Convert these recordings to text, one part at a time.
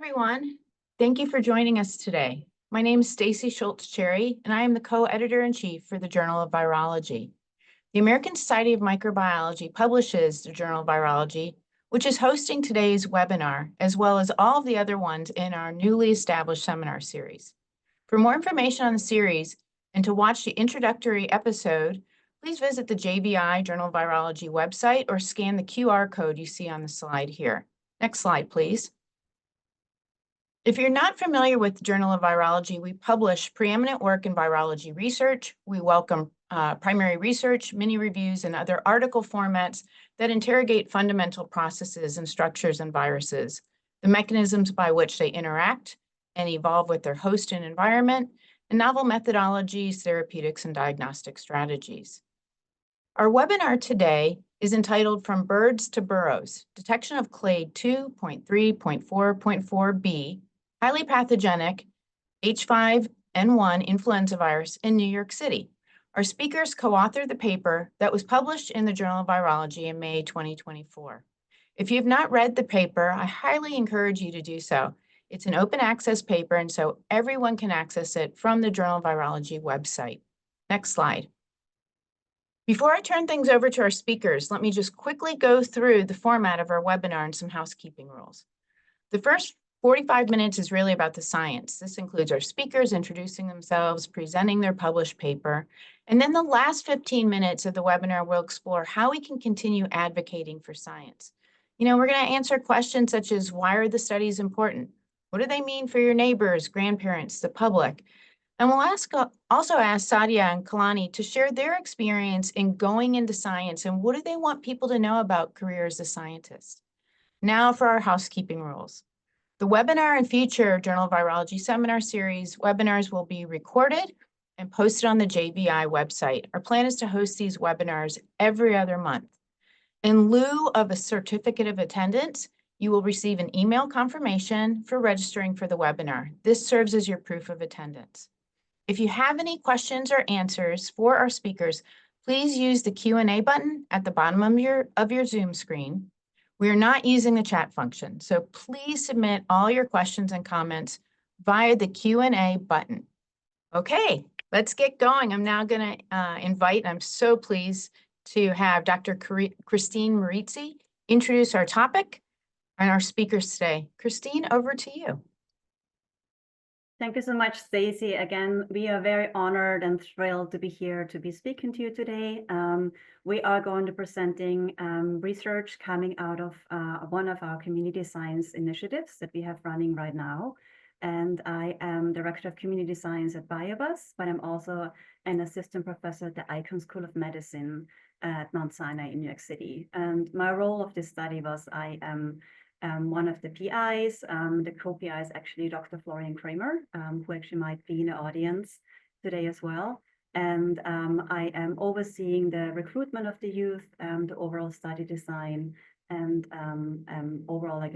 everyone. Thank you for joining us today. My name is Stacy Schultz-Cherry, and I am the co-editor-in-chief for the Journal of Virology. The American Society of Microbiology publishes the Journal of Virology, which is hosting today's webinar, as well as all of the other ones in our newly established seminar series. For more information on the series and to watch the introductory episode, please visit the JVI Journal of Virology website or scan the QR code you see on the slide here. Next slide, please. If you're not familiar with the Journal of Virology, we publish preeminent work in virology research. We welcome primary research, mini reviews, and other article formats that interrogate fundamental processes and structures in viruses, the mechanisms by which they interact and evolve with their host and environment, and novel methodologies, therapeutics, and diagnostic strategies. Our webinar today is entitled From Birds to Boroughs, Detection of Clade 2.3.4.4b, highly pathogenic H5N1 influenza virus in New York City. Our speakers co-authored the paper that was published in the Journal of Virology in May 2024. If you have not read the paper, I highly encourage you to do so. It's an open access paper, and so everyone can access it from the Journal of Virology website. Next slide. Before I turn things over to our speakers, let me just quickly go through the format of our webinar and some housekeeping rules. The first 45 minutes is really about the science. This includes our speakers introducing themselves, presenting their published paper, and then the last 15 minutes of the webinar will explore how we can continue advocating for science. We're going to answer questions such as, why are the studies important? What do they mean for your neighbors, grandparents, the public? And we'll also ask Sadia and Kailani to share their experience in going into science and what do they want people to know about careers as scientists. Now for our housekeeping rules. The webinar and future Journal of Virology seminar series webinars will be recorded and posted on the JVI website. Our plan is to host these webinars every other month. In lieu of a certificate of attendance, you will receive an email confirmation for registering for the webinar. This serves as your proof of attendance. If you have any questions or answers for our speakers, please use the Q&A button at the bottom of your Zoom screen. We are not using the chat function, so please submit all your questions and comments via the Q&A button. Okay, let's get going. I'm now going to invite, I'm so pleased to have Dr. Christine Marizzi introduce our topic and our speakers today. Christine, over to you. Thank you so much, Stacy. Again, we are very honored and thrilled to be here to be speaking to you today. We are going to be presenting research coming out of one of our community science initiatives that we have running right now. And I am Director of Community Science at BioBus, but I'm also an assistant professor at the Icahn School of Medicine at Mount Sinai in New York City. And my role of this study was I am one of the PIs. The co-PI is actually Dr. Florian Kramer, who actually might be in the audience today as well. And I am overseeing the recruitment of the youth, the overall study design, and overall,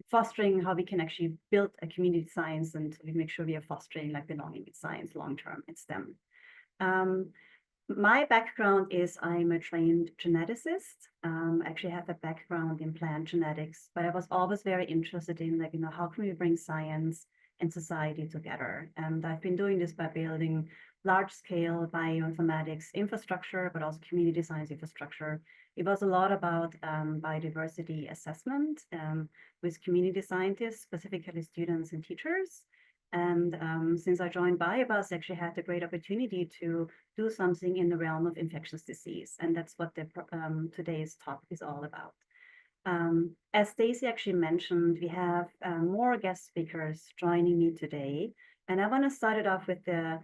fostering how we can actually build a community science and we make sure we are fostering belonging in science long-term in STEM. My background is I'm a trained geneticist. Actually have a background in plant genetics, but I was always very interested in how can we bring science and society together? And I've been doing this by building large-scale bioinformatics infrastructure, but also community science infrastructure. It was a lot about biodiversity assessment with community scientists, specifically students and teachers. And since I joined BioBus, I actually had the great opportunity to do something in the realm of infectious disease. And that's what today's topic is all about. As Stacy actually mentioned, we have more guest speakers joining me today. And I want to start it off with the,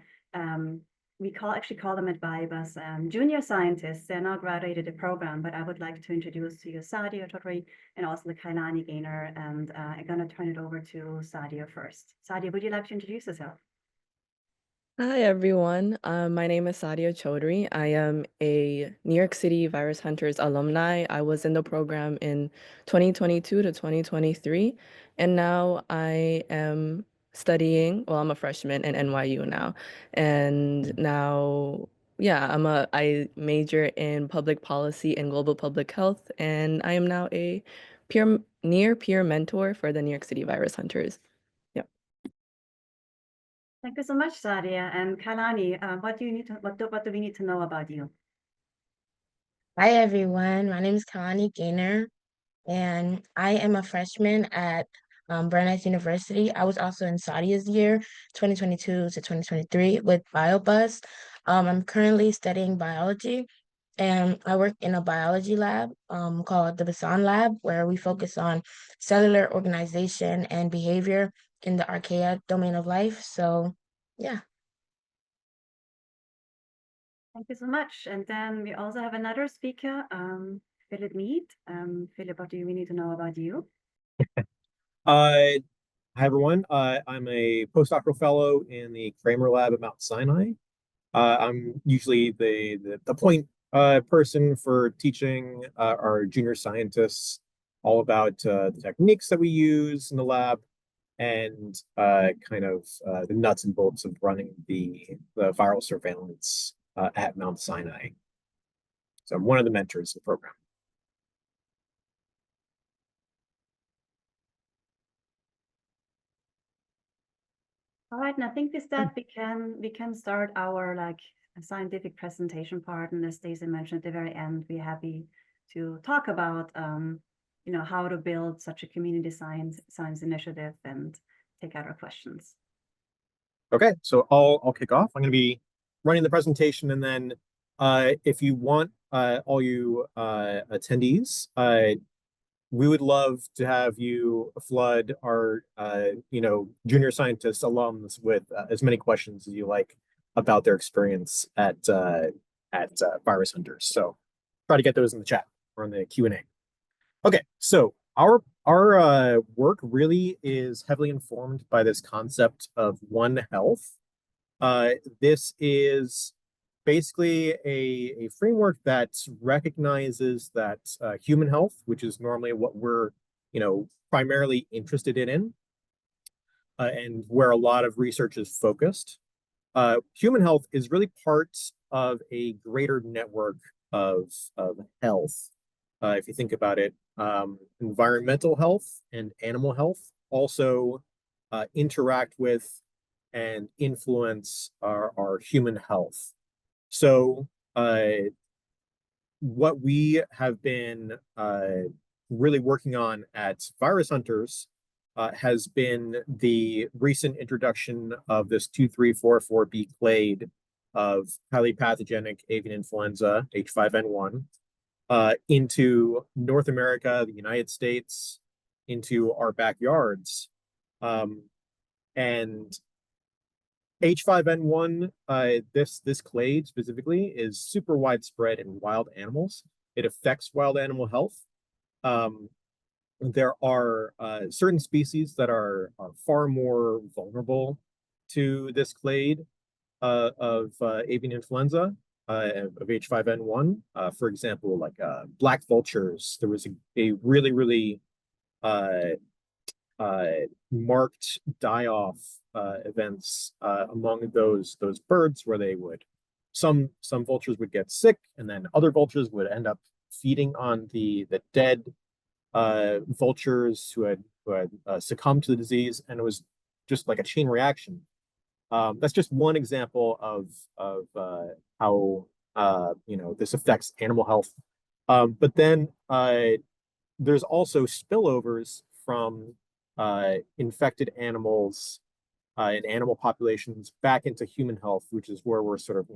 we actually call them at BioBus junior scientists. They're now graduated the program, but I would like to introduce to you Sadia, Choudhury, and also the Kailani, Gaynor. And I'm going to turn it over to Sadia first. Sadia, would you like to introduce yourself? Hi, everyone. My name is Sadia Choudhury. I am a New York City Virus Hunters alumni. I was in the program in 2022 to 2023, and now I am studying, well, I'm a freshman in NYU now, and now, I major in public policy and global public health, and I am now a near peer mentor for the New York City Virus Hunters. Yep. Thank you so much, Sadia. And Kailani, what do we need to know about you? Hi everyone, my name is Kailani Gaynor, and I am a freshman at Boroughs University. I was also in Sadia's year, 2022 to 2023 with BioBus. I'm currently studying biology, and I work in a biology lab called the Basan Lab, where we focus on cellular organization and behavior in the archaea domain of life. So, yeah. Thank you so much. And then we also have another speaker, Phillip Meade. Phillip, what do we need to know about you? Hi everyone. I'm a postdoctoral fellow in the Kramer lab at Mount Sinai. I'm usually the point person for teaching our junior scientists all about the techniques that we use in the lab and kind of the nuts and bolts of running the viral surveillance at Mount Sinai. So I'm one of the mentors of the program. All right, and I think with that we can start our scientific presentation part. And as Stacey mentioned at the very end, we're happy to talk about how to build such a community science initiative and take out our questions. Okay, so I'll kick off. I'm going to be running the presentation, and then if you want, all you attendees, we would love to have you flood our junior scientist alums with as many questions as you like about their experience at Virus Hunters. So try to get those in the chat or in the Q&A. Okay, so our work really is heavily informed by this concept of One Health. This is basically a framework that recognizes that human health, which is normally what we're primarily interested in, and where a lot of research is focused. Human health is really part of a greater network of health. If you think about it, environmental health and animal health also interact with and influence our human health. So what we have been really working on at Virus Hunters has been the recent introduction of this 2344B clade of highly pathogenic avian influenza, H5N1, into North America, the United States, into our backyards. And H5N1, this clade specifically, is super widespread in wild animals. It affects wild animal health. There are certain species that are far more vulnerable to this clade of avian influenza, of H5N1. For example, like black vultures. There was a really marked die-off events among those birds where they would some vultures would get sick, and then other vultures would end up feeding on the dead vultures who had succumbed to the disease, and it was just like a chain reaction. That's just one example of how this affects animal health. But then there's also spillovers from infected animals and animal populations back into human health, which is where we're sort of,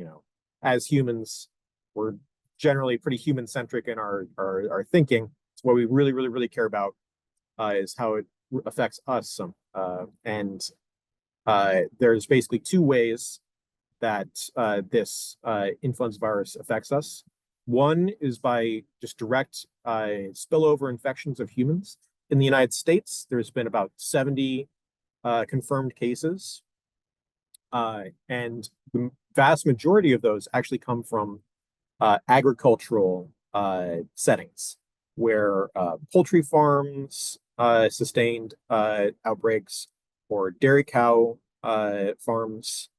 as humans, we're generally pretty human-centric in our thinking. It's what we really care about is how it affects us. And there's basically two ways that this influenza virus affects us. One is by just direct spillover infections of humans. In the United States, there's been about 70 confirmed cases, and the vast majority of those actually come from agricultural settings, where poultry farms sustained outbreaks, or dairy cow farms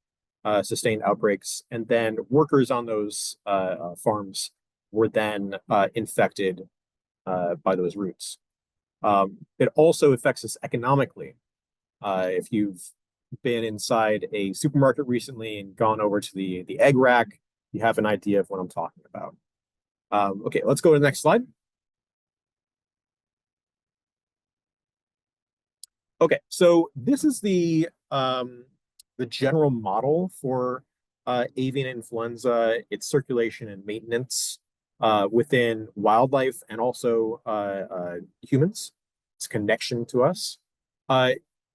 sustained outbreaks, and then workers on those farms were then infected by those roots. It also affects us economically. If you've been inside a supermarket recently and gone over to the egg rack, you have an idea of what I'm talking about. Okay, let's go to the next slide. Okay, so this is the general model for avian influenza, its circulation and maintenance within wildlife and also humans, its connection to us.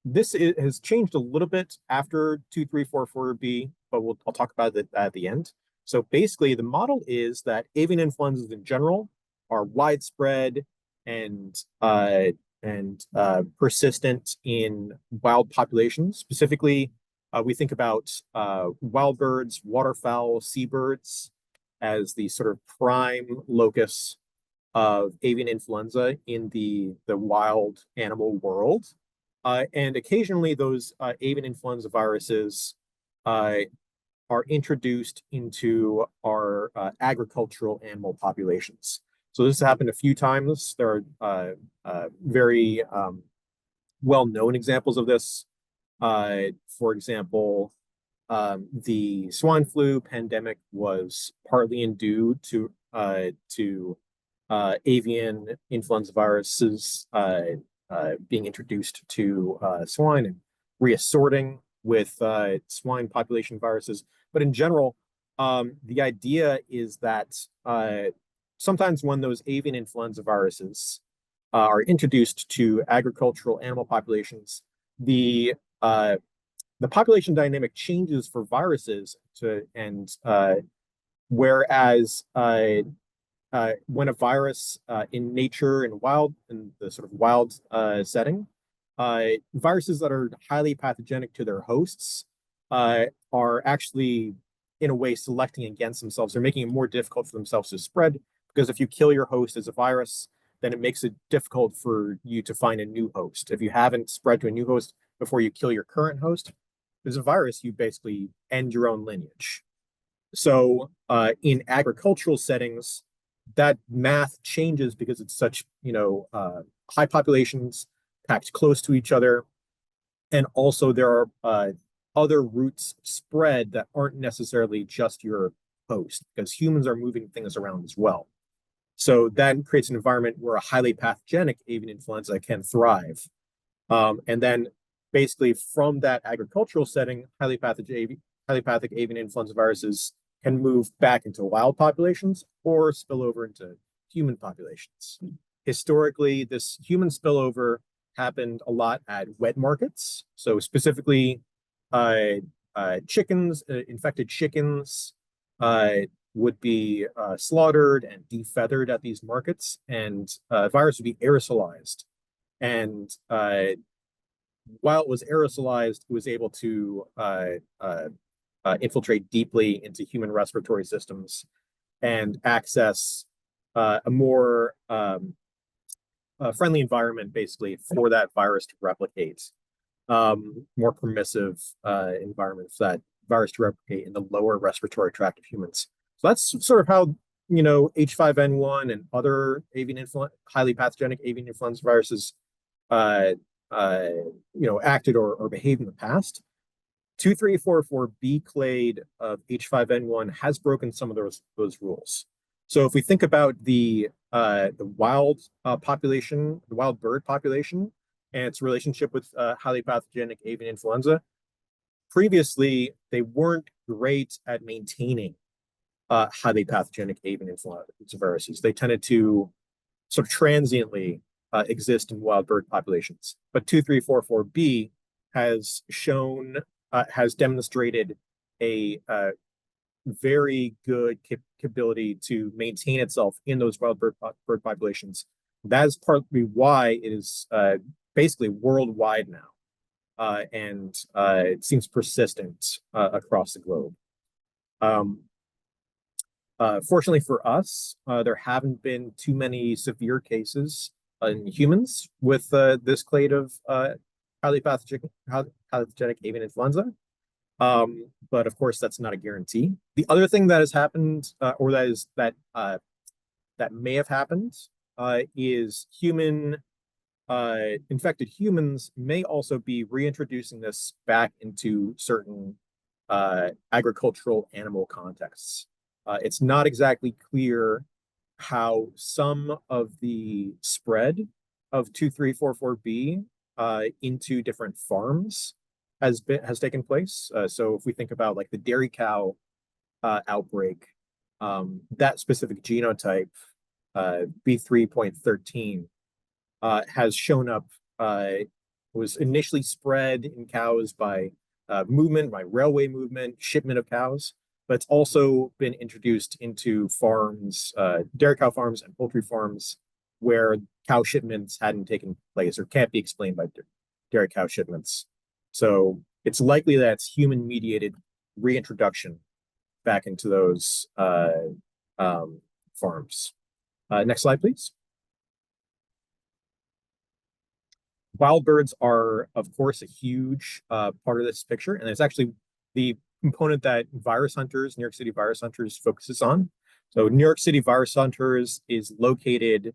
This has changed a little bit after 2344B, but I'll talk about it at the end. So basically, the model is that avian influenzas in general are widespread and persistent in wild populations. Specifically, we think about wild birds, waterfowl, seabirds as the sort of prime locus of avian influenza in the wild animal world. And occasionally those avian influenza viruses are introduced into our agricultural animal populations. So this has happened a few times. There are very well-known examples of this. For example, the swine flu pandemic was partly due to avian influenza viruses being introduced to swine and reassorting with swine population viruses. But in general, the idea is that sometimes when those avian influenza viruses are introduced to agricultural animal populations, the population dynamic changes for viruses whereas when a virus in nature and in the sort of wild setting, viruses that are highly pathogenic to their hosts are actually, in a way, selecting against themselves. They're making it more difficult for themselves to spread, because if you kill your host as a virus, then it makes it difficult for you to find a new host. If you haven't spread to a new host before you kill your current host, as a virus, you basically end your own lineage. So in agricultural settings, that math changes because it's such, high populations packed close to each other. And also there are other routes spread that aren't necessarily just your host, because humans are moving things around as well. So that creates an environment where a highly pathogenic avian influenza can thrive. And then basically from that agricultural setting, highly pathogenic avian influenza viruses can move back into wild populations or spill over into human populations. Historically, this human spillover happened a lot at wet markets. So specifically, infected chickens would be slaughtered and defeathered at these markets, and virus would be aerosolized. And while it was aerosolized, it was able to infiltrate deeply into human respiratory systems and access a more friendly environment, basically, for that virus to replicate. More permissive environment for that virus to replicate in the lower respiratory tract of humans. So that's sort of how H5N1 and other highly pathogenic avian influenza viruses acted or behaved in the past. 2344B clade of H5N1 has broken some of those rules. So if we think about the wild population, the wild bird population, and its relationship with highly pathogenic avian influenza, previously they weren't great at maintaining highly pathogenic avian influenza viruses. They tended to sort of transiently exist in wild bird populations. But 2344B has demonstrated a very good capability to maintain itself in those wild bird populations. That is partly why it is basically worldwide now, and it seems persistent across the globe. Fortunately for us, there haven't been too many severe cases in humans with this clade of highly pathogenic avian influenza. But of course, that's not a guarantee. The other thing that has happened, or that may have happened, is human infected humans may also be reintroducing this back into certain agricultural animal contexts. It's not exactly clear how some of the spread of 2344B into different farms has taken place. So if we think about like the dairy cow outbreak, that specific genotype, B3.13, has shown up, was initially spread in cows by movement, by railway movement, shipment of cows, but it's also been introduced into farms, dairy cow farms and poultry farms where cow shipments hadn't taken place or can't be explained by dairy cow shipments. So it's likely that it's human-mediated reintroduction back into those farms. Next slide, please. Wild birds are, of course, a huge part of this picture, and it's actually the component that Virus Hunters, New York City Virus Hunters, focuses on. So New York City Virus Hunters is located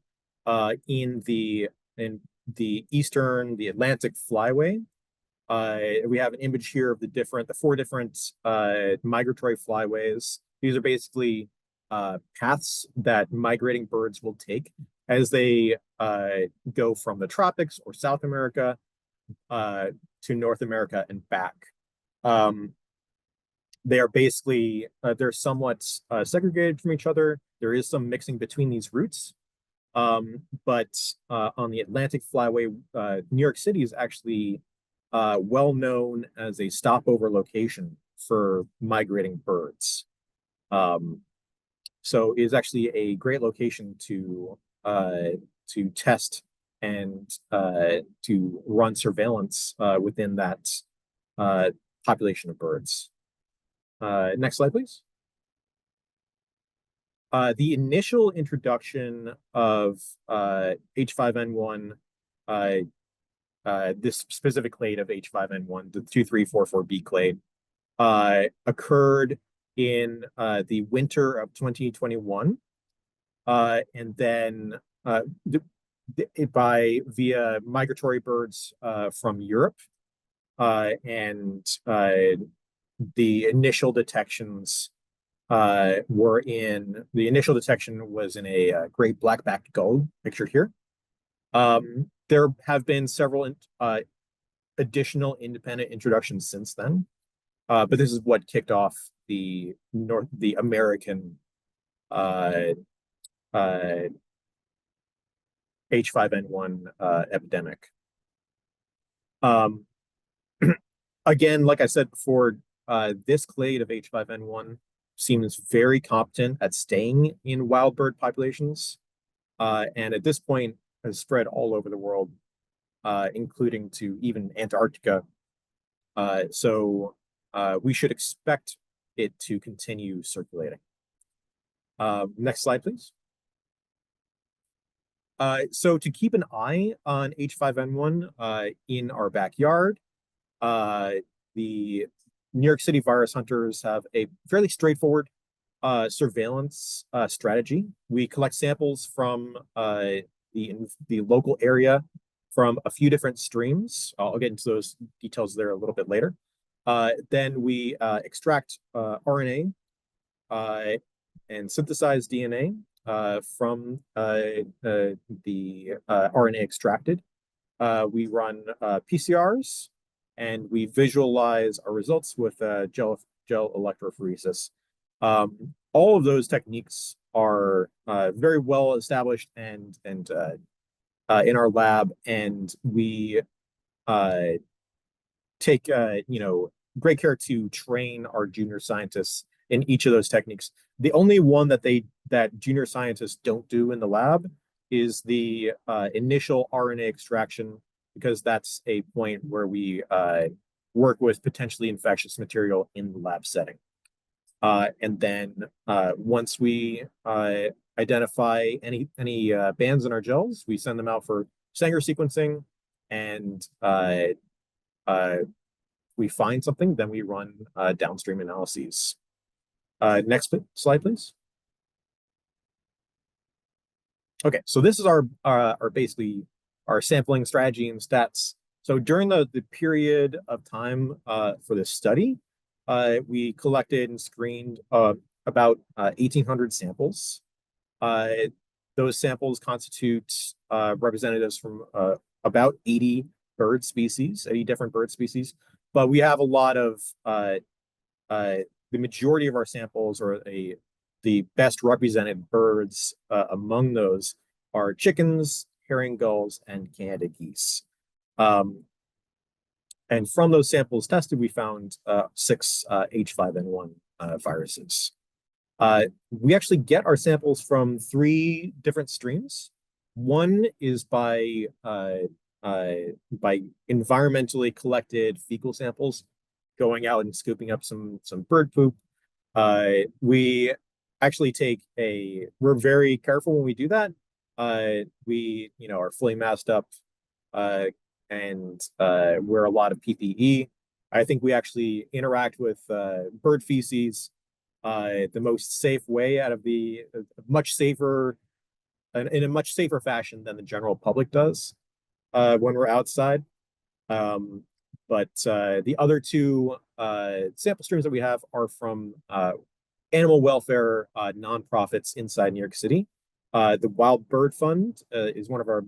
in the Atlantic Flyway. We have an image here of the 4 different migratory flyways. These are basically paths that migrating birds will take as they go from the tropics or South America to North America and back. They are basically, they're somewhat segregated from each other. There is some mixing between these routes. But on the Atlantic Flyway, New York City is actually well known as a stopover location for migrating birds. So it is actually a great location to test and to run surveillance within that population of birds. Next slide, please. The initial introduction of H5N1, this specific clade of H5N1, the 2344B clade, occurred in the winter of 2021, and then via migratory birds from Europe, and the initial detections the initial detection was in a great black-backed gull pictured here. There have been several additional independent introductions since then, but this is what kicked off the American H5N1 epidemic. Again, like I said before, this clade of H5N1 seems very competent at staying in wild bird populations, and at this point has spread all over the world, including to even Antarctica. So we should expect it to continue circulating. Next slide, please. So to keep an eye on H5N1 in our backyard, the New York City Virus Hunters have a fairly straightforward surveillance strategy. We collect samples from the local area from a few different streams. I'll get into those details there a little bit later. Then we extract RNA and synthesize DNA from the RNA extracted. We run PCRs, and we visualize our results with gel electrophoresis. All of those techniques are very well established and in our lab, and we take great care to train our junior scientists in each of those techniques. The only one that junior scientists don't do in the lab is the initial RNA extraction, because that's a point where we work with potentially infectious material in the lab setting. And then once we identify any bands in our gels, we send them out for Sanger sequencing, and we find something, then we run downstream analyses. Next slide, please. Okay, so this is our basically our sampling strategy and stats. So during the period of time for this study, we collected and screened about 1,800 samples. Those samples constitute representatives from about 80 bird species, 80 different bird species. But we have a lot of, the majority of our samples, or the best represented birds among those, are chickens, herring gulls, and Canada geese. And from those samples tested, we found 6 H5N1 viruses. We actually get our samples from 3 different streams. One is by environmentally collected fecal samples, going out and scooping up some bird poop. We actually we're very careful when we do that. We are fully masked up and wear a lot of PPE. I think we actually interact with bird feces the most safe way, out of the much safer, in a much safer fashion than the general public does when we're outside. But the other 2 sample streams that we have are from animal welfare nonprofits inside New York City. The Wild Bird Fund is one of our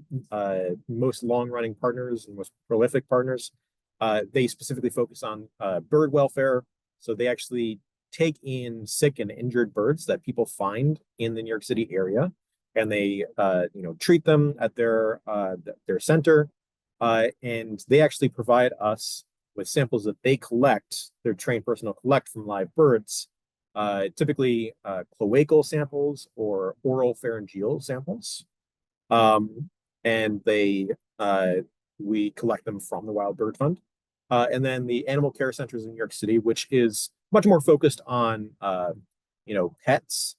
most long-running partners and most prolific partners. They specifically focus on bird welfare. So they actually take in sick and injured birds that people find in the New York City area, and they treat them at their center. And they actually provide us with samples that they collect, their trained personnel collect from live birds, typically cloacal samples or oral pharyngeal samples. And we collect them from the Wild Bird Fund. And then the animal care centers in New York City, which is much more focused on pets,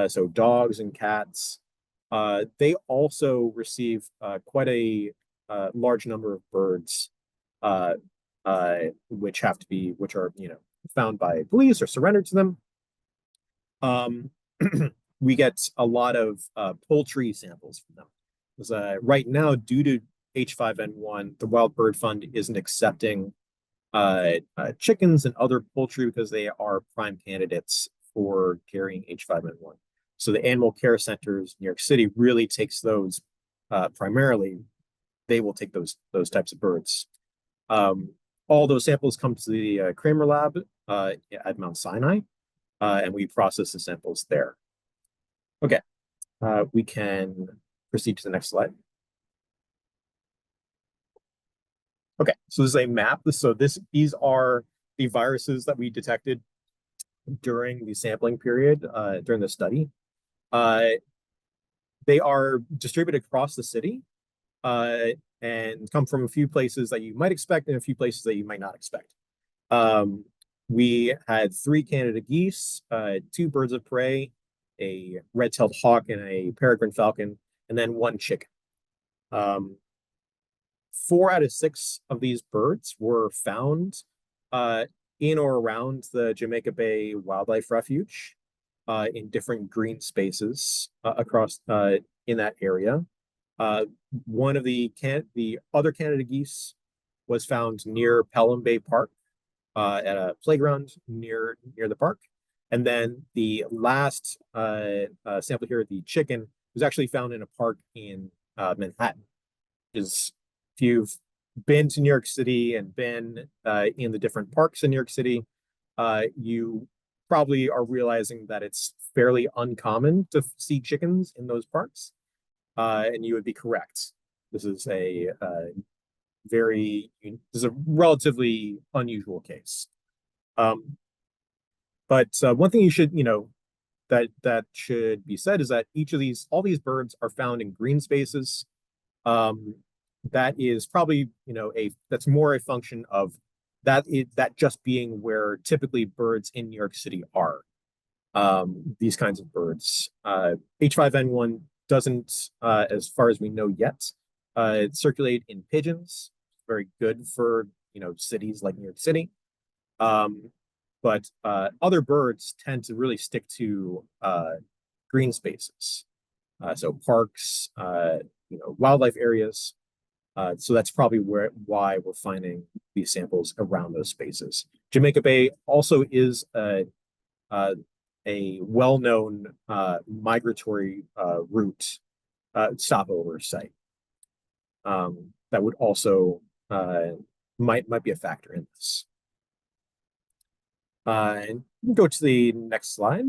so dogs and cats. They also receive quite a large number of birds, which are found by police or surrendered to them. We get a lot of poultry samples from them. Because right now, due to H5N1, the Wild Bird Fund isn't accepting chickens and other poultry because they are prime candidates for carrying H5N1. So the animal care centers in New York City really takes those primarily. They will take those types of birds. All those samples come to the Kramer lab at Mount Sinai, and we process the samples there. Okay, we can proceed to the next slide. Okay, so this is a map. These are the viruses that we detected during the sampling period, during the study. They are distributed across the city and come from a few places that you might expect and a few places that you might not expect. We had 3 Canada geese, 2 birds of prey, a red-tailed hawk, and a peregrine falcon, and then 1 chicken. 4 out of 6 of these birds were found in or around the Jamaica Bay Wildlife Refuge in different green spaces across in that area. One of the other Canada geese was found near Pelham Bay Park at a playground near the park. And then the last sample here, the chicken, was actually found in a park in Manhattan. If you've been to New York City and been in the different parks in New York City, you probably are realizing that it's fairly uncommon to see chickens in those parks. And you would be correct. This is a relatively unusual case. But one thing you should, that should be said is that all these birds are found in green spaces. That is probably, that's more a function of that just being where typically birds in New York City are. These kinds of birds. H5N1 doesn't, as far as we know yet, circulate in pigeons. Very good for cities like New York City. But other birds tend to really stick to green spaces. So parks, wildlife areas. So that's probably why we're finding these samples around those spaces. Jamaica Bay also is a well-known migratory route stopover site that would also might be a factor in this. And go to the next slide.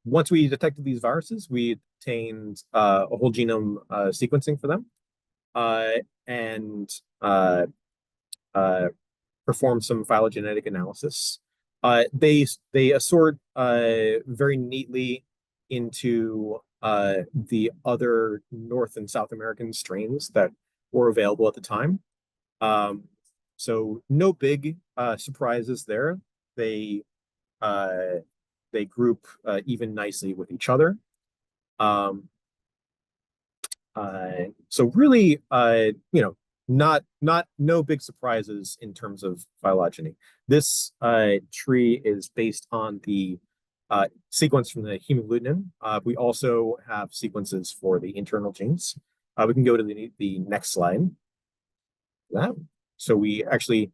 Once we detected these viruses, we obtained a whole genome sequencing for them and performed some phylogenetic analysis. They assort very neatly into the other North and South American strains that were available at the time. So no big surprises there. They group even nicely with each other. So really, no big surprises in terms of phylogeny. This tree is based on the sequence from the hemagglutinin. We also have sequences for the internal genes. We can go to the next slide. That. So we actually,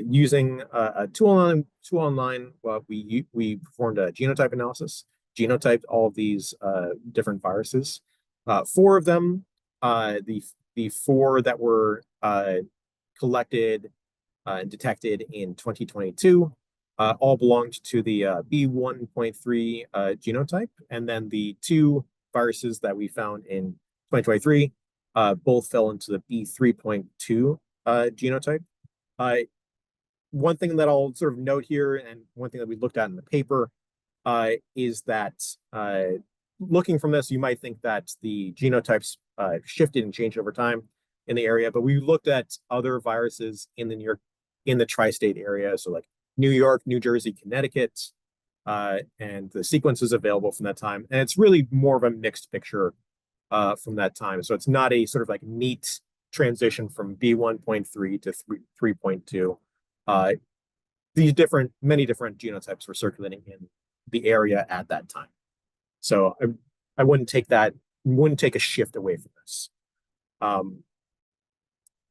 using a tool online, we performed a genotype analysis, genotyped all of these different viruses. 4 of them, the 4 that were collected and detected in 2022, all belonged to the B1.3 genotype, and then the 2 viruses that we found in 2023 both fell into the B3.2 genotype. One thing that I'll sort of note here, and one thing that we looked at in the paper, is that looking from this, you might think that the genotypes shifted and changed over time in the area, but we looked at other viruses in the tri-state area, so like New York, New Jersey, Connecticut, and the sequences available from that time, and it's really more of a mixed picture from that time. So it's not a sort of like neat transition from B1.3 to 3.2. Many different genotypes were circulating in the area at that time. So I wouldn't take a shift away from this.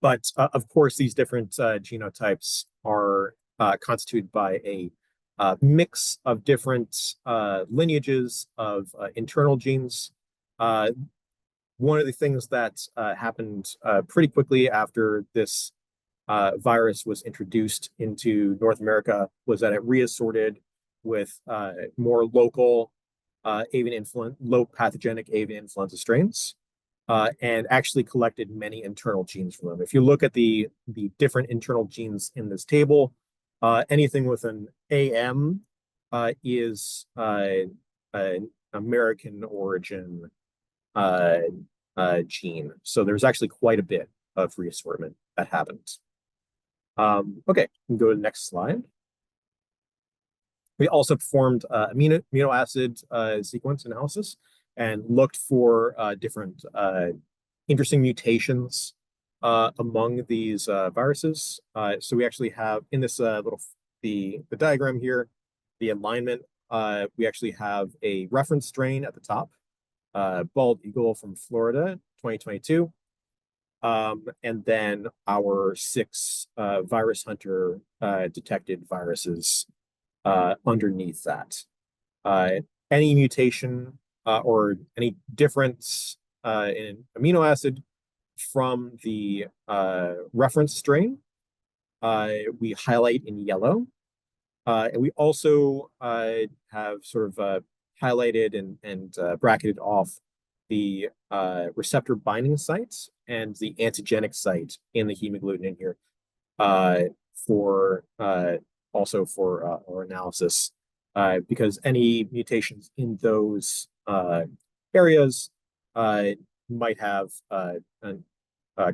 But of course, these different genotypes are constituted by a mix of different lineages of internal genes. One of the things that happened pretty quickly after this virus was introduced into North America was that it reassorted with more local low pathogenic avian influenza strains, and actually collected many internal genes from them. If you look at the different internal genes in this table, anything with an AM is an American origin gene. So there's actually quite a bit of reassortment that happened. Okay, we can go to the next slide. We also performed amino acid sequence analysis and looked for different interesting mutations among these viruses. So we actually have in this the diagram here, the alignment. We actually have a reference strain at the top, bald eagle from Florida, 2022. And then our 6 virus hunter detected viruses underneath that. Any mutation or any difference in amino acid from the reference strain, we highlight in yellow. And we also have sort of highlighted and bracketed off the receptor binding sites and the antigenic site in the hemagglutinin here for our analysis, because any mutations in those areas might have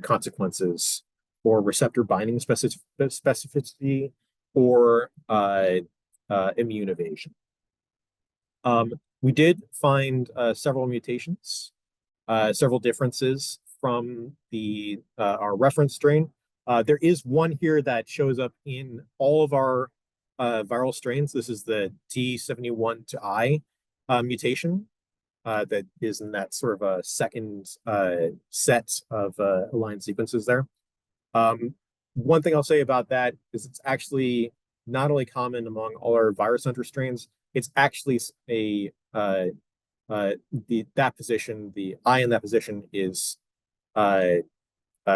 consequences for receptor binding specificity or immune evasion. We did find several mutations, several differences from our reference strain. There is one here that shows up in all of our viral strains. This is the T71 to I mutation. that is in that sort of a second set of aligned sequences there. One thing I'll say about that is it's actually not only common among all our virus hunter strains, it's actually that position, the I in that position is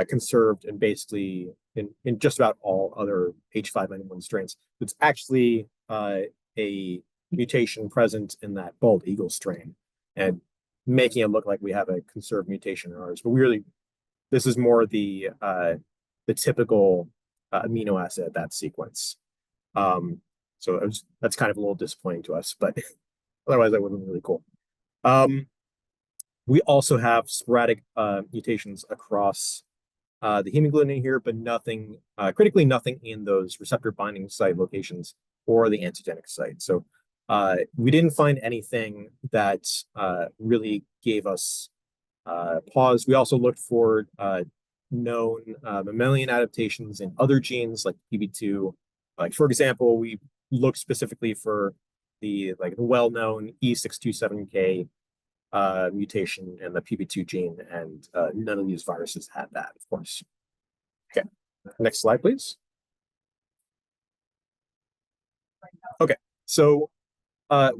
conserved and basically in just about all other H5N1 strains. It's actually a mutation present in that bald eagle strain and making it look like we have a conserved mutation in ours. But this is more the typical amino acid at that sequence. So that's kind of a little disappointing to us, but otherwise that would have been really cool. We also have sporadic mutations across the hemagglutinin here, but nothing, critically nothing in those receptor binding site locations or the antigenic site. So we didn't find anything that really gave us pause. We also looked for known mammalian adaptations in other genes like PB2. Like, for example, we looked specifically for the well-known E627K mutation in the PB2 gene, and none of these viruses had that, of course. Okay, next slide, please. Okay, so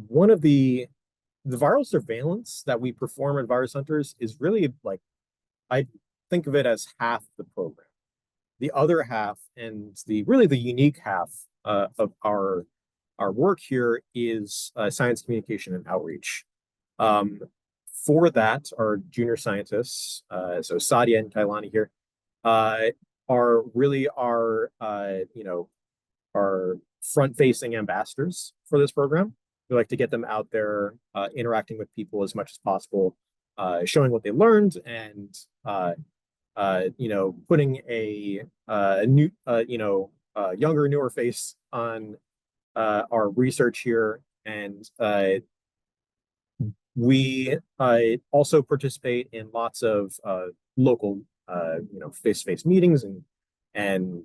one of the viral surveillance that we perform at Virus Hunters is really like, I think of it as half the program. The other half, and really the unique half of our work here is science communication and outreach. For that, our junior scientists, so Sadia and Kailani here, are really our front-facing ambassadors for this program. We like to get them out there, interacting with people as much as possible, showing what they learned, and putting a new, younger, newer face on our research here. And we also participate in lots of local, face-to-face meetings and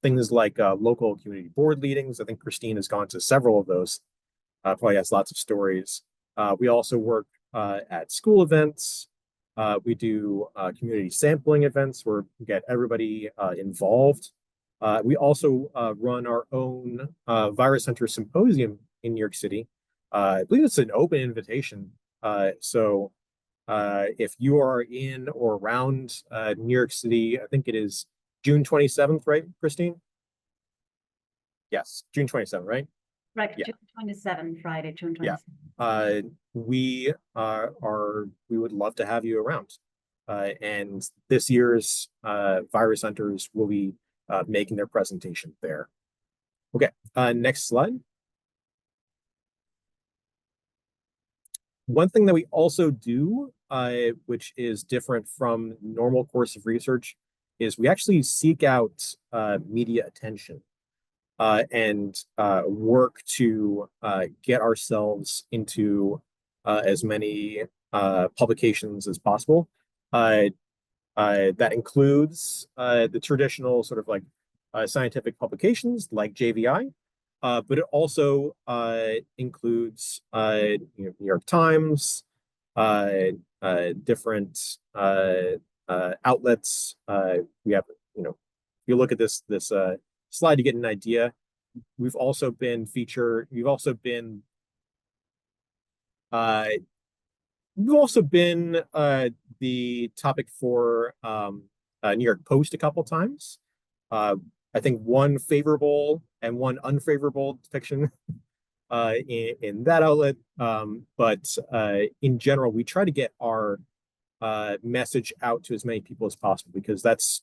things like local community board meetings. I think Christine has gone to several of those. Probably has lots of stories. We also work at school events. We do community sampling events where we get everybody involved. We also run our own Virus Hunter Symposium in New York City. I believe it's an open invitation. So if you are in or around New York City, I think it is June 27th, right, Christine? Yes, June 27th, right? Right, Yeah. June 27th, Friday, June 27th. Yeah. We would love to have you around. And this year's Virus Hunters will be making their presentation there. Okay, next slide. One thing that we also do, which is different from normal course of research, is we actually seek out media attention and work to get ourselves into as many publications as possible. That includes the traditional sort of like scientific publications like JVI, but it also includes New York Times, different outlets. We have, if you look at this slide, you get an idea. We've also been featured. We've also been the topic for New York Post a couple times. I think one favorable and one unfavorable depiction in that outlet. But in general, we try to get our message out to as many people as possible, because that's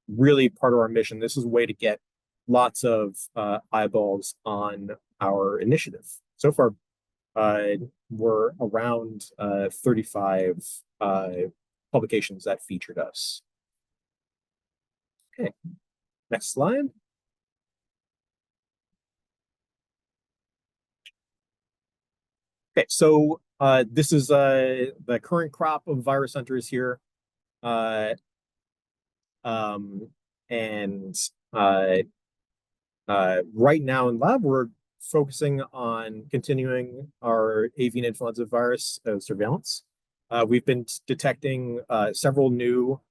really part of our mission. This is a way to get lots of eyeballs on our initiative. So far, we're around 35 publications that featured us. Okay, next slide. Okay, so this is the current crop of virus hunters here. And right now in lab, we're focusing on continuing our avian influenza virus surveillance. We've been detecting several new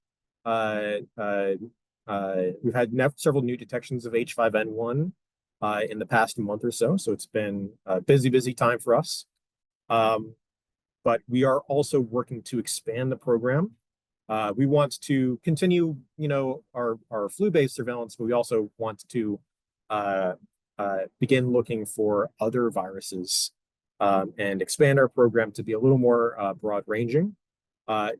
we've had several new detections of H5N1 in the past month or so. So it's been a busy time for us. But we are also working to expand the program. We want to continue, our flu-based surveillance, but we also want to begin looking for other viruses and expand our program to be a little more broad-ranging. We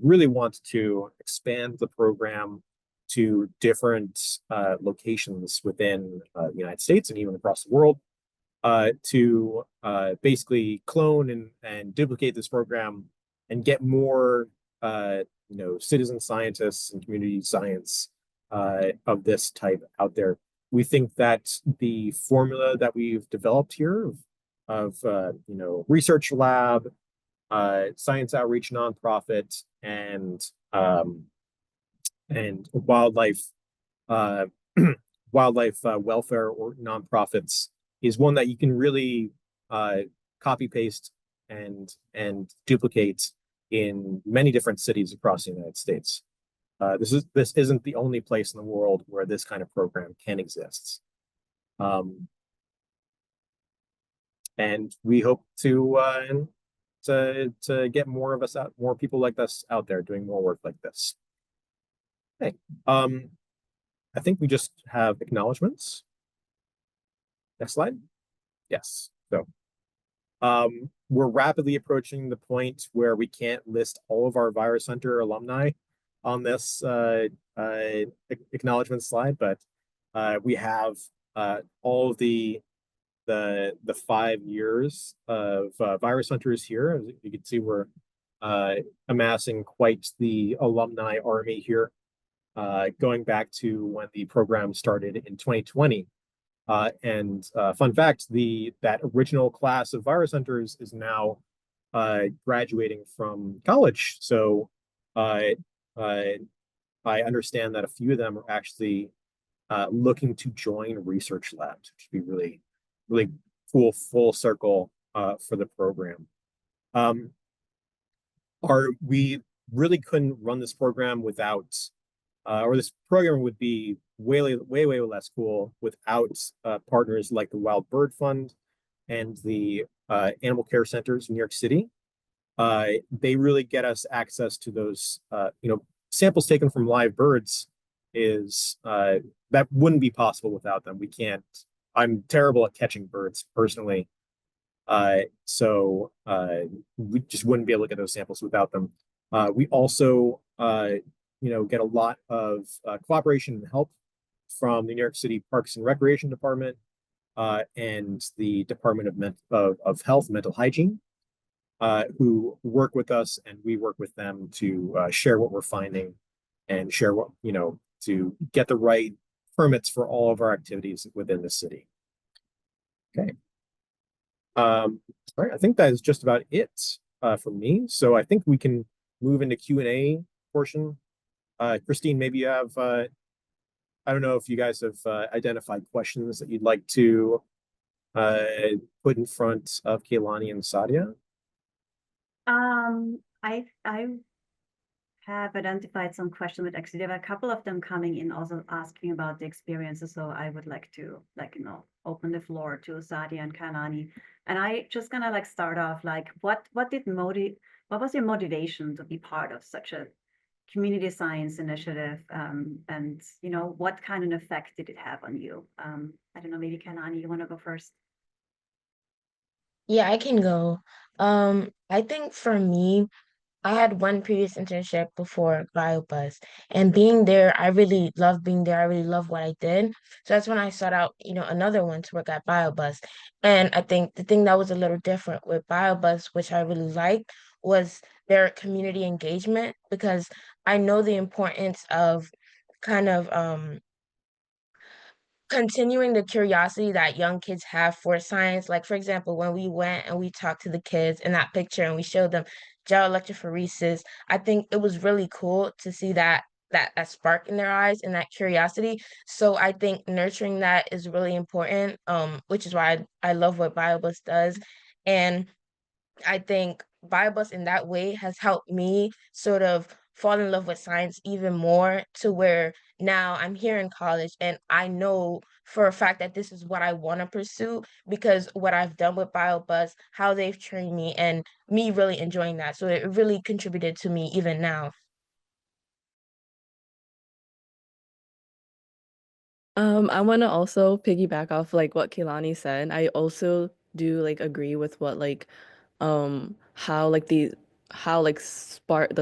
really want to expand the program to different locations within the United States and even across the world to basically clone and duplicate this program and get more citizen scientists and community science of this type out there. We think that the formula that we've developed here of research lab, science outreach nonprofit, and wildlife welfare or nonprofits is one that you can really copy paste and duplicate in many different cities across the United States. This isn't the only place in the world where this kind of program can exist. And we hope to get more of us out, more people like us out there doing more work like this. Okay. I think we just have acknowledgements. Next slide. Yes. So we're rapidly approaching the point where we can't list all of our Virus Hunter alumni on this acknowledgement slide, but we have all of the 5 years of Virus Hunters here. As you can see, we're amassing quite the alumni army here, going back to when the program started in 2020. Fun fact, that original class of Virus Hunters is now graduating from college. So I understand that a few of them are actually looking to join research labs, which would be really cool full circle for the program. We really couldn't run this program without, or this program would be way less cool without partners like the Wild Bird Fund and the Animal Care Centers in New York City. They really get us access to those, samples taken from live birds is that wouldn't be possible without them. We can't. I'm terrible at catching birds personally, so we just wouldn't be able to get those samples without them. We also, get a lot of cooperation and help from the New York City Parks and Recreation Department and the Department of Health and Mental Hygiene, who work with us, and we work with them to share what we're finding and share what, to get the right permits for all of our activities within the city. Okay. All right, I think that is just about it for me. So I think we can move into Q&A portion. Christine, maybe you have, I don't know if you guys have identified questions that you'd like to put in front of Kailani and Sadia. I have identified some questions, but actually there were a couple of them coming in also asking about the experiences. So I would like to open the floor to Sadia and Kailani. And I just gonna start off what was your motivation to be part of such a community science initiative, and what kind of effect did it have on you? I don't know, maybe Kailani, you want to go first? Yeah, I can go. I think for me, I had one previous internship before BioBuzz, and being there, I really loved being there. I really loved what I did. So that's when I sought out, another one to work at BioBuzz. And I think the thing that was a little different with BioBuzz, which I really liked, was their community engagement, because I know the importance of kind of continuing the curiosity that young kids have for science. Like, for example, when we went and we talked to the kids in that picture and we showed them gel electrophoresis, I think it was really cool to see that that spark in their eyes and that curiosity. So I think nurturing that is really important, which is why I love what BioBus does. And I think BioBus in that way has helped me sort of fall in love with science even more, to where now I'm here in college and I know for a fact that this is what I want to pursue, because what I've done with BioBus, how they've trained me, and me really enjoying that. So it really contributed to me even now. I want to also piggyback off like what Kailani said. I also do like agree with what like how like the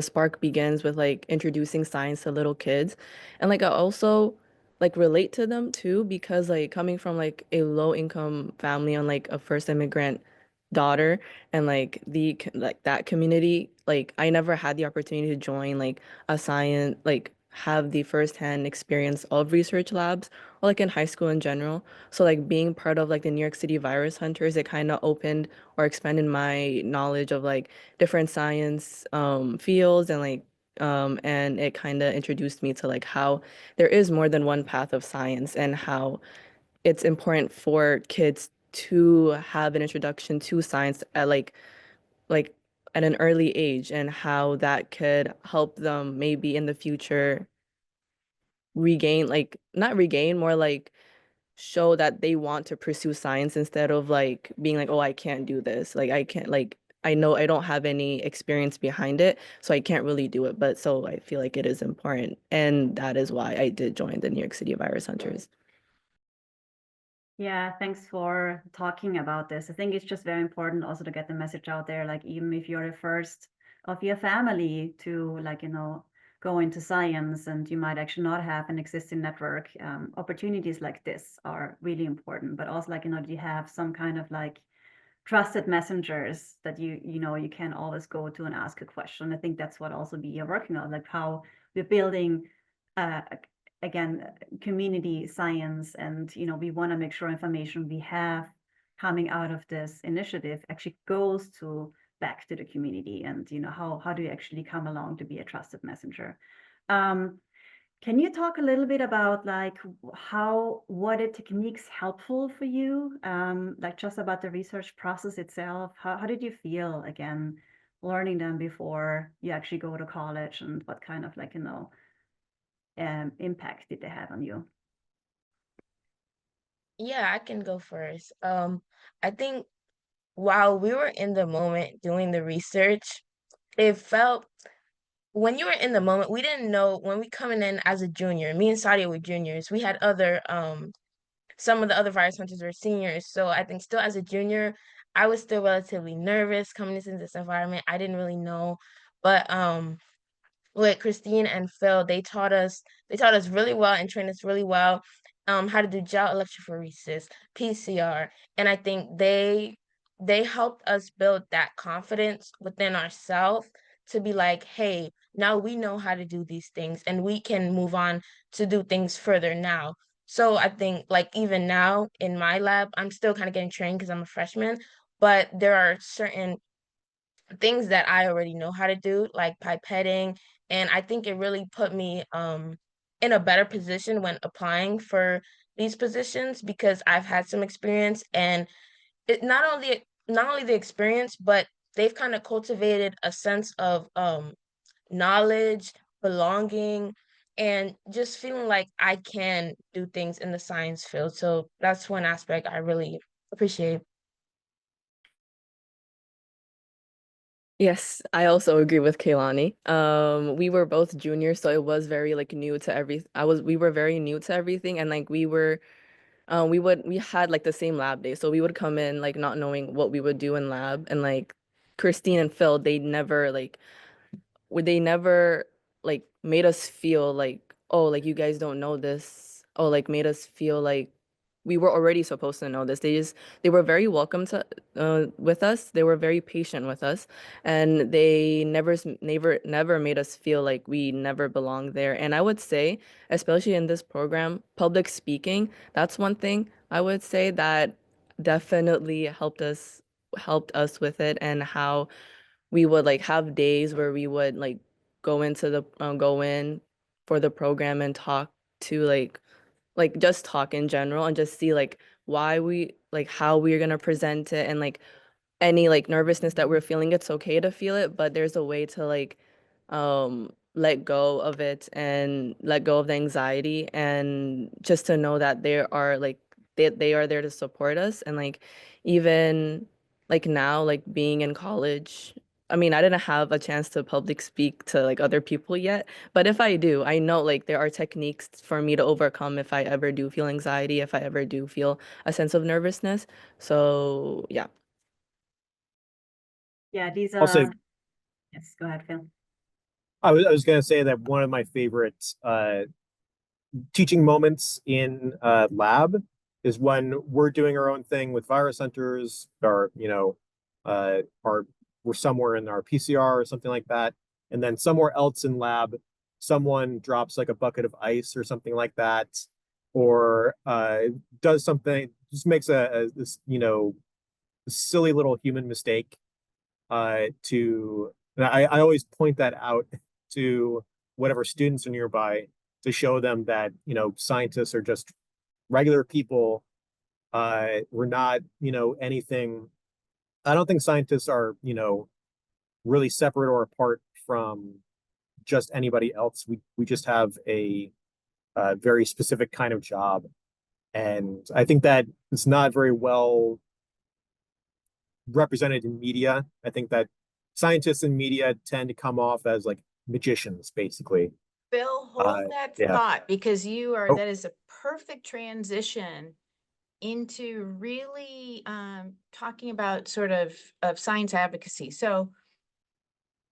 spark begins with like introducing science to little kids. And like I also like relate to them too, because like coming from like a low income family and like a first immigrant daughter, and like like that community, like I never had the opportunity to join like a science, like have the firsthand experience of research labs, or like in high school in general. So like being part of like the New York City Virus Hunters, it kind of opened or expanded my knowledge of like different science fields, and like and it kind of introduced me to like how there is more than one path of science, and how it's important for kids to have an introduction to science at like at an early age, and how that could help them maybe in the future regain, like not regain, more like show that they want to pursue science, instead of like being like, oh, I can't do this. Like I can't, like I know I don't have any experience behind it, so I can't really do it. But so I feel like it is important. And that is why I did join the New York City Virus Hunters. Yeah, thanks for talking about this. I think it's just very important also to get the message out there, like even if you're the first of your family to like, go into science, and you might actually not have an existing network, opportunities like this are really important. But also like, do you have some kind of like trusted messengers that you can always go to and ask a question. I think that's what also we are working on, like how we're building uh, again community science, and we want to make sure information we have coming out of this initiative actually goes to back to the community, and how do you actually come along to be a trusted messenger. Can you talk a little bit about like what are techniques helpful for you? Like just about the research process itself. How did you feel again learning them before you actually go to college, and what kind of like, impact did they have on you? Yeah, I can go first. I think while we were in the moment doing the research, it felt, when you were in the moment, we didn't know when we coming in as a junior. Me and Sadia were juniors. We had other some of the other virus hunters were seniors. So I think still as a junior, I was still relatively nervous coming into this environment. I didn't really know. But with Christine and Phil, they taught us really well and trained us really well, how to do gel electrophoresis, PCR. And I think they helped us build that confidence within ourselves to be like, hey, now we know how to do these things and we can move on to do things further now. So I think like even now in my lab, I'm still kind of getting trained because I'm a freshman, but there are certain things that I already know how to do, like pipetting. And I think it really put me in a better position when applying for these positions, because I've had some experience, and it not only the experience, but they've kind of cultivated a sense of knowledge, belonging, and just feeling like I can do things in the science field. So that's one aspect I really appreciate. Yes, I also agree with Kailani. We were both juniors, so it was very like new to we were very new to everything, and like we had like the same lab day. So we would come in like not knowing what we would do in lab, and like Christine and Phil, they never like made us feel like, oh, like you guys don't know this. Oh, like made us feel like we were already supposed to know this. They were very welcome to with us. They were very patient with us, and they never made us feel like we never belonged there. And I would say, especially in this program, public speaking, that's one thing I would say that definitely helped us with it, and how we would like have days where we would like go in for the program and talk to like just talk in general and just see like why we like how we're gonna present it and like any like nervousness that we're feeling, it's okay to feel it, but there's a way to like let go of it and let go of the anxiety and just to know that they are like they are there to support us. And like even like now like being in college, I mean, I didn't have a chance to public speak to like other people yet, but if I do, I know like there are techniques for me to overcome if I ever do feel anxiety, if I ever do feel a sense of nervousness. So yeah. Yeah, these I'll say, are, yes, go ahead, Phil. I was going to say that one of my favorite teaching moments in lab is when we're doing our own thing with virus hunters, or we're somewhere in our PCR or something like that, and then somewhere else in lab, someone drops like a bucket of ice or something like that, or does something, just makes a this silly little human mistake. And I always point that out to whatever students are nearby to show them that scientists are just regular people. We're not anything. I don't think scientists are really separate or apart from just anybody else. We just have a very specific kind of job, and I think that it's not very well represented in media. I think that scientists in media tend to come off as like magicians, basically. Bill, hold that Yeah. thought, because Oh, that is a perfect transition into really talking about sort of science advocacy. So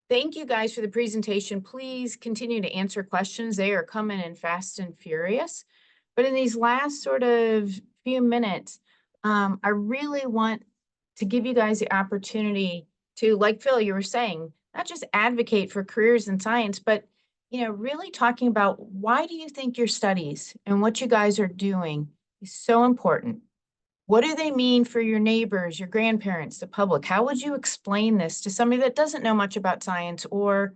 thank you guys for the presentation. Please continue to answer questions. They are coming in fast and furious. But in these last sort of few minutes, I really want to give you guys the opportunity to, like Phil, you were saying, not just advocate for careers in science, but really talking about why do you think your studies and what you guys are doing is so important? What do they mean for your neighbors, your grandparents, the public? How would you explain this to somebody that doesn't know much about science or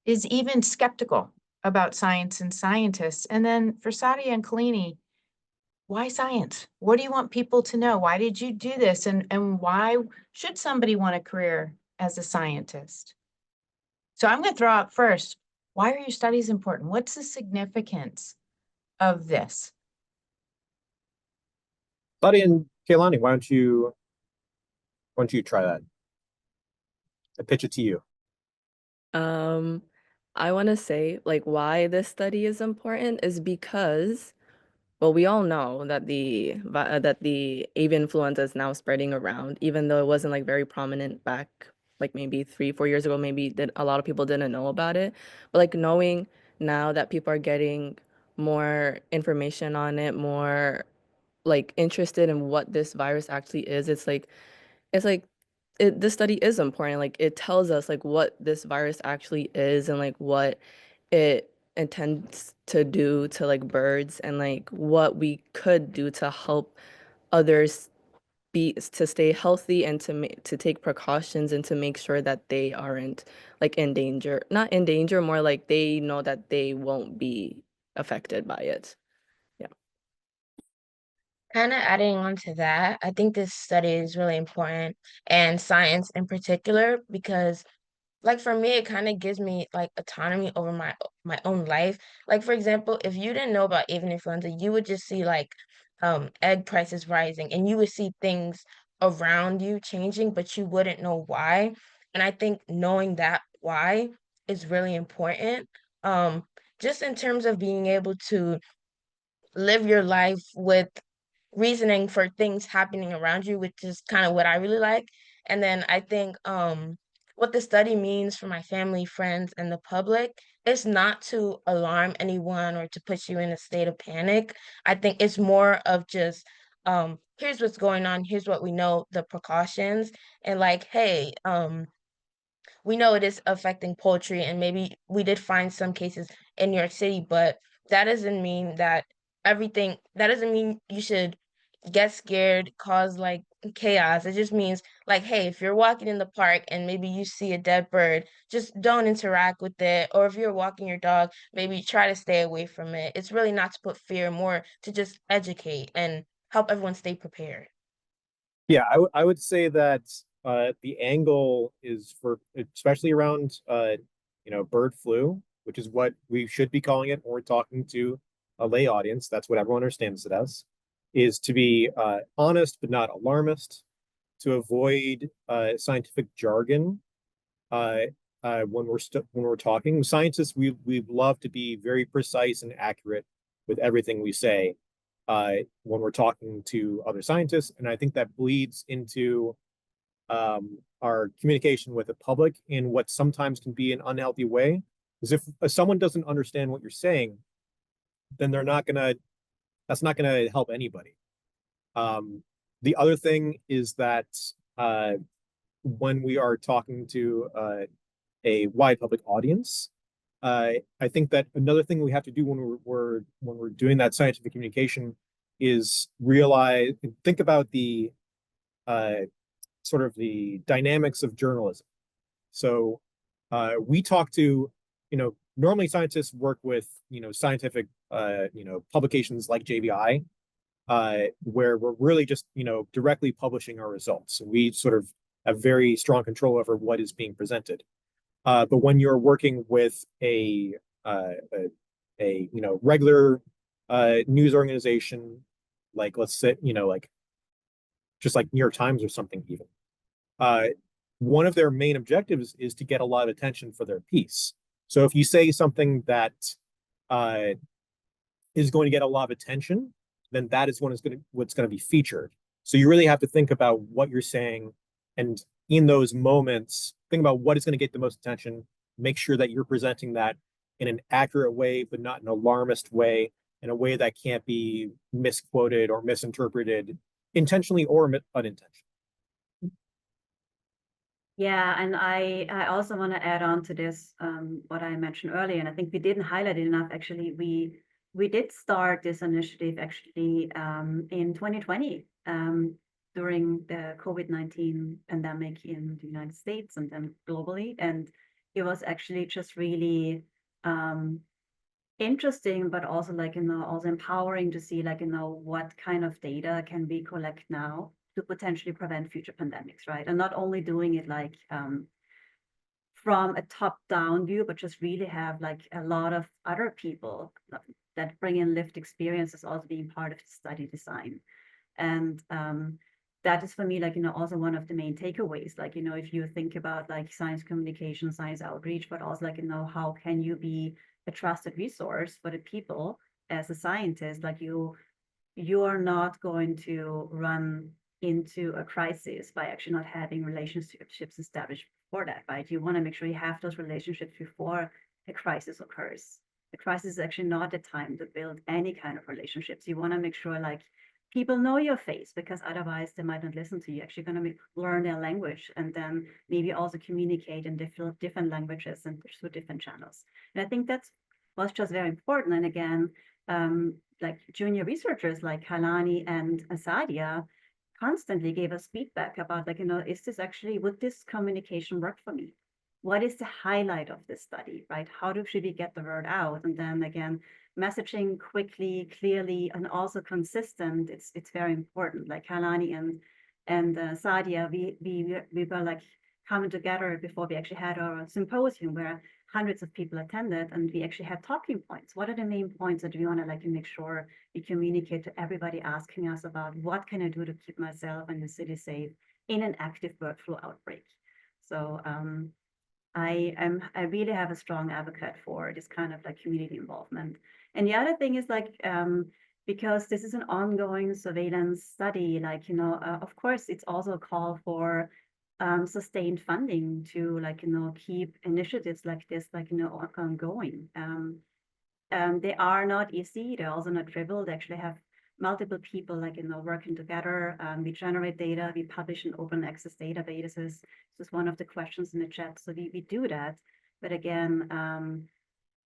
is even skeptical about science and scientists? And then for Sadia and Kailani, why science? What do you want people to know? Why did you do this? And why should somebody want a career as a scientist? So I'm going to throw out first, why are your studies important? What's the significance of this? Buddy and Kailani, why don't you try that? I pitch it to you. Um, I want to say like why this study is important is because, well, we all know that the avian influenza is now spreading around, even though it wasn't like very prominent back like maybe 3, 4 years ago. Maybe that a lot of people didn't know about it, but like knowing now that people are getting more information on it, more like interested in what this virus actually is, it's like this study is important. Like it tells us like what this virus actually is and like what it intends to do to like birds and like what we could do to help others be to stay healthy and to take precautions and to make sure that they aren't like in danger, not in danger, more like they know that they won't be affected by it. Yeah. Kind of adding on to that, I think this study is really important and science in particular because like for me, it kind of gives me like autonomy over my own life. Like for example, if you didn't know about avian influenza, you would just see like egg prices rising and you would see things around you changing, but you wouldn't know why. And I think knowing that why is really important. Um, just in terms of being able to live your life with reasoning for things happening around you, which is kind of what I really like. And then I think what the study means for my family, friends, and the public is not to alarm anyone or to put you in a state of panic. I think it's more of just here's what's going on, here's what we know, the precautions, and like, hey, we know it is affecting poultry, and maybe we did find some cases in New York City, but that doesn't mean that that doesn't mean you should get scared, cause like chaos. It just means like, hey, if you're walking in the park and maybe you see a dead bird, just don't interact with it. Or if you're walking your dog, maybe try to stay away from it. It's really not to put fear, more to just educate and help everyone stay prepared. Yeah, I would say that the angle is for, especially around bird flu, which is what we should be calling it when we're talking to a lay audience. That's what everyone understands it as, is to be honest but not alarmist, to avoid scientific jargon when we're talking. Scientists, we love to be very precise and accurate with everything we say when we're talking to other scientists, and I think that bleeds into our communication with the public in what sometimes can be an unhealthy way. Because if someone doesn't understand what you're saying, then that's not gonna help anybody. The other thing is that when we are talking to a wide public audience, I think that another thing we have to do when we're doing that scientific communication is think about the sort of the dynamics of journalism. So we talk to, normally scientists work with, scientific, publications like JVI, where we're really just, directly publishing our results. So we sort of have very strong control over what is being presented. But when you're working with a regular news organization, like let's say, like just like New York Times or something even, one of their main objectives is to get a lot of attention for their piece. So if you say something that is going to get a lot of attention, then that is what's going to be featured. So you really have to think about what you're saying, and in those moments, think about what is going to get the most attention. Make sure that you're presenting that in an accurate way, but not an alarmist way, in a way that can't be misquoted or misinterpreted intentionally or unintentionally. Yeah, and I also want to add on to this, what I mentioned earlier, and I think we didn't highlight it enough. Actually, we did start this initiative actually in 2020 during the COVID-19 pandemic in the United States and then globally, and it was actually just really interesting, but also also empowering to see what kind of data can we collect now to potentially prevent future pandemics, right? And not only doing it from a top-down view, but just really have a lot of other people that bring in lived experiences also being part of the study design. And that is for me, also one of the main takeaways, if you think about science communication, science outreach, but also how can you be a trusted resource for the people as a scientist, you are not going to run into a crisis by actually not having relationships established before that, right? You want to make sure you have those relationships before a crisis occurs. The crisis is actually not the time to build any kind of relationships. You want to make sure people know your face, because otherwise they might not listen to you. You're actually going to learn their language and then maybe also communicate in different languages and through different channels. And I think was just very important. And again, junior researchers like Kailani and Sadia constantly gave us feedback about would this communication work for me? What is the highlight of this study, right? Should we get the word out? And then again, messaging quickly, clearly, and also consistent. It's very important. Like Kailani and Sadia, we were coming together before we actually had our symposium where hundreds of people attended, and we actually had talking points. What are the main points that we want to make sure we communicate to everybody asking us about what can I do to keep myself and the city safe in an active bird flu outbreak? So I really have a strong advocate for this kind of community involvement. And the other thing is because this is an ongoing surveillance study, of course, it's also a call for sustained funding to keep initiatives like this ongoing. They are not easy. They're also not trivial. They actually have multiple people working together. We generate data. We publish in open access databases. This is one of the questions in the chat. So we do that. But again,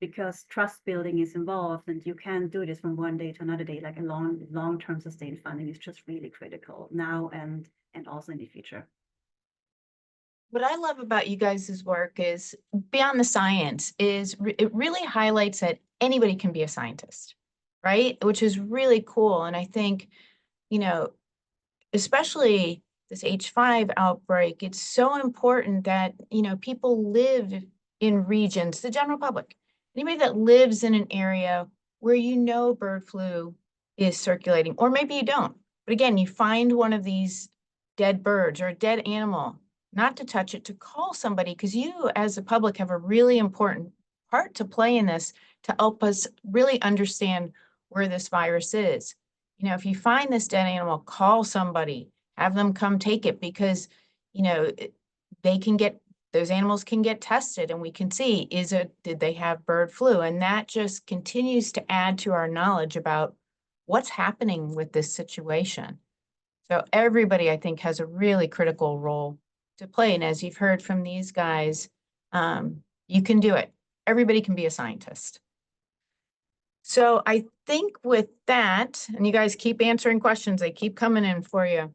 because trust building is involved, and you can't do this from one day to another day, a long-term sustained funding is just really critical now and also in the future. What I love about you guys' work is beyond the science is it really highlights that anybody can be a scientist, right? Which is really cool. And I think, you know, especially this H5 outbreak, it's so important that, you know, people live in regions, the general public, anybody that lives in an area where you know bird flu is circulating, or maybe you don't. But again, you find one of these dead birds or a dead animal, not to touch it, to call somebody, because you as a public have a really important part to play in this to help us really understand where this virus is. You know, if you find this dead animal, call somebody, have them come take it, because, you know, they can get, those animals can get tested and we can see, did they have bird flu? And that just continues to add to our knowledge about what's happening with this situation. So everybody, I think, has a really critical role to play. And as you've heard from these guys, you can do it. Everybody can be a scientist. So I think with that, and you guys keep answering questions, they keep coming in for you.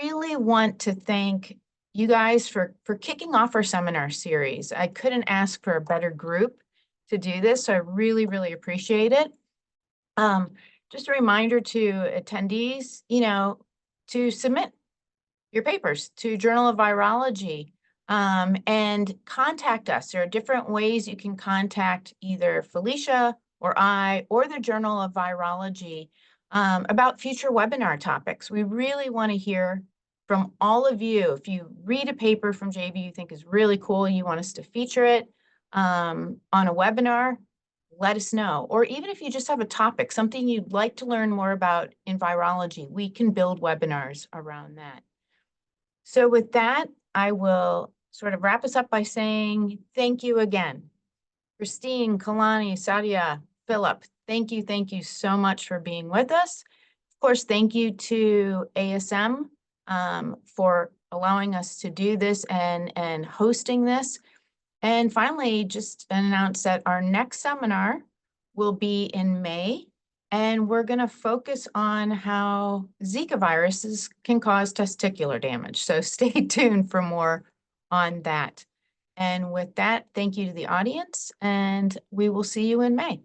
Really want to thank you guys for kicking off our seminar series. I couldn't ask for a better group to do this, so I really, really appreciate it. Just a reminder to attendees, you know, to submit your papers to Journal of Virology, and contact us. There are different ways you can contact either Felicia or I or the Journal of Virology about future webinar topics. We really want to hear from all of you. If you read a paper from JV you think is really cool, you want us to feature it on a webinar, let us know. Or even if you just have a topic, something you'd like to learn more about in virology, we can build webinars around that. So with that, I will sort of wrap us up by saying thank you again. Christine, Kailani, Sadia, Phillip, thank you so much for being with us. Of course, thank you to ASM for allowing us to do this and hosting this. And finally, just announce that our next seminar will be in May, and we're going to focus on how Zika viruses can cause testicular damage. So stay tuned for more on that. And with that, thank you to the audience, and we will see you in May.